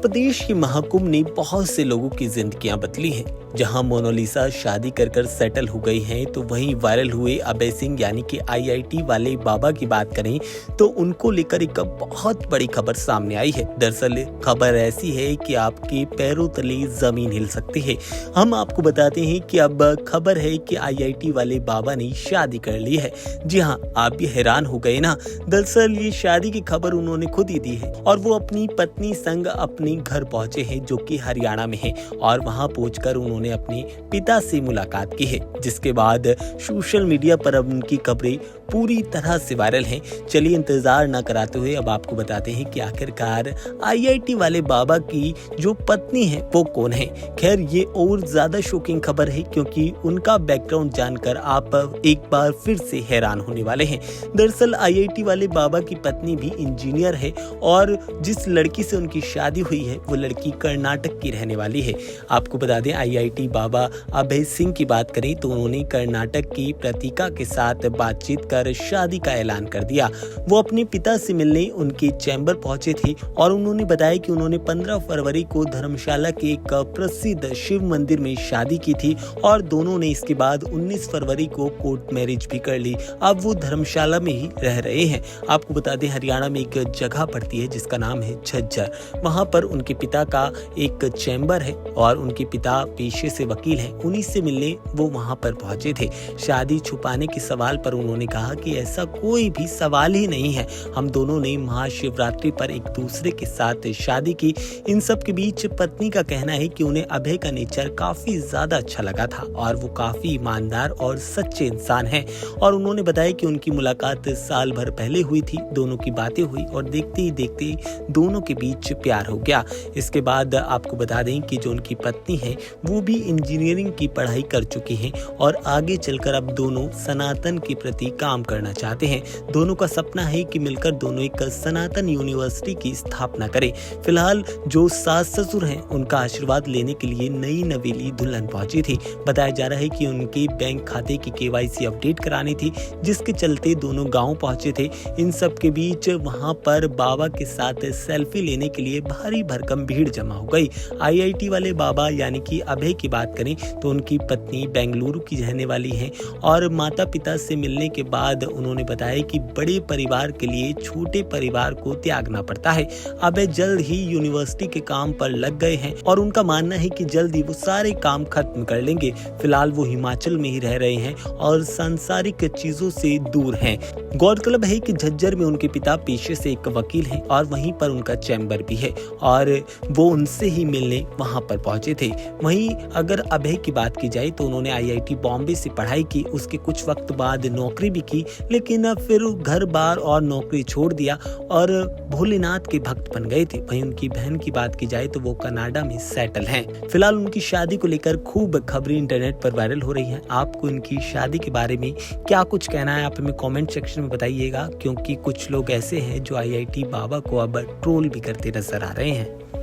प्रदेश के महाकुंभ ने बहुत से लोगों की जिंदगियां बदली हैं। जहां मोनालिसा शादी कर सेटल हो गई हैं, तो वहीं वायरल हुए अभय सिंह यानी कि आईआईटी वाले बाबा की बात करें तो उनको लेकर एक बहुत बड़ी खबर सामने आई है। दरअसल खबर ऐसी है कि आपके पैरों तले जमीन हिल सकती है। हम आपको बताते हैं कि अब खबर है कि आईआईटी वाले बाबा ने शादी कर ली है। जी हाँ, आप भी हैरान हो गए ना। दरअसल ये शादी की खबर उन्होंने खुद ही दी है और वो अपनी पत्नी संग अपने घर पहुंचे हैं, जो कि हरियाणा में है, और वहां पहुंचकर उन्होंने अपने पिता से मुलाकात की है। जिसके बाद सोशल मीडिया पर अब उनकी खबरें पूरी तरह से वायरल हैं। चलिए इंतजार न कराते हुए अब आपको बताते हैं कि आखिरकार आईआईटी वाले बाबा की जो पत्नी है वो कौन है। खैर, ये और ज्यादा शॉकिंग खबर है क्योंकि उनका बैकग्राउंड जानकर आप एक बार फिर से हैरान होने वाले हैं। दरअसल आईआईटी वाले बाबा की पत्नी भी इंजीनियर है और जिस लड़की से उनकी शादी हुई है वो लड़की कर्नाटक की रहने वाली है। आपको बता दें, आईआईटी बाबा अभय सिंह की बात करें तो उन्होंने कर्नाटक की प्रतीका के साथ बातचीत कर शादी का ऐलान कर दिया। वो अपने पिता से मिलने उनके चैम्बर पहुंचे थे और उन्होंने बताया कि उन्होंने 15 फरवरी को धर्मशाला के एक प्रसिद्ध शिव मंदिर में शादी की थी और दोनों ने इसके बाद 19 फरवरी को कोर्ट मैरिज भी कर ली। अब वो धर्मशाला में ही रह रहे हैं। आपको बता दें, हरियाणा में एक जगह पड़ती है जिसका नाम है झज्जर। वहां पर उनके पिता का एक चैम्बर है और उनके पिता पेशे से वकील हैं। उन्हीं से मिलने वो वहां पर पहुंचे थे। शादी छुपाने के सवाल पर उन्होंने कहा कि ऐसा कोई भी सवाल ही नहीं है। हम दोनों ने महाशिवरात्रि पर एक दूसरे के साथ शादी की। इन सब के बीच पत्नी का कहना है कि उन्हें अभय का नेचर काफी ज्यादा अच्छा लगा था और वो काफी ईमानदार और सच्चे इंसान हैं। और उन्होंने बताया कि उनकी मुलाकात साल भर पहले हुई थी। दोनों की बातें हुई और देखते ही देखते दोनों के बीच प्यार हो गया। इसके बाद आपको बता दें कि जो उनकी पत्नी है वो भी इंजीनियरिंग की पढ़ाई कर चुकी हैं और आगे चलकर अब दोनों सनातन के प्रति काम करना चाहते हैं। दोनों का सपना है कि मिलकर दोनों एक सनातन यूनिवर्सिटी की स्थापना करें। फिलहाल जो सास ससुर हैं उनका आशीर्वाद लेने के लिए नई नवेली दुल्हन पहुंची थी। बताया जा रहा है कि उनके बैंक खाते की केवाईसी अपडेट करानी थी, जिसके चलते दोनों गांव पहुंचे थे। इन सब के बीच वहां पर बाबा के साथ सेल्फी लेने के लिए भारी भरकम भीड़ जमा हो गई। आईआईटी वाले बाबा यानी कि अभय की बात करें तो उनकी पत्नी बेंगलुरु की रहने वाली है और माता पिता से मिलने के बाद उन्होंने बताया कि बड़े परिवार के लिए छोटे परिवार को त्यागना पड़ता है। अभय जल्द ही यूनिवर्सिटी के काम पर लग गए हैं और उनका मानना है कि जल्द ही वो सारे काम खत्म कर लेंगे। फिलहाल वो हिमाचल में ही रह रहे हैं और सांसारिक चीजों से दूर हैं। गौरतलब है कि झज्जर में उनके पिता पेशे से एक वकील हैं और वहीं पर उनका चैम्बर भी है और वो उनसे ही मिलने वहां पर पहुंचे थे। वहीं अगर अभय की बात की जाए तो उन्होंने आईआईटी बॉम्बे से पढ़ाई की, उसके कुछ वक्त बाद नौकरी भी की, लेकिन फिर घर बार और नौकरी छोड़ दिया और भोलेनाथ के भक्त बन गए थे। वहीं उनकी बहन की बात की जाए तो वो कनाडा में सेटल हैं। फिलहाल उनकी शादी को लेकर खूब खबरें इंटरनेट पर वायरल हो रही हैं। आपको इनकी शादी के बारे में क्या कुछ कहना है, आप हमें कमेंट सेक्शन में बताइएगा, क्योंकि कुछ लोग ऐसे हैं जो आईआईटी बाबा को अब ट्रोल भी करते नजर आ रहे हैं।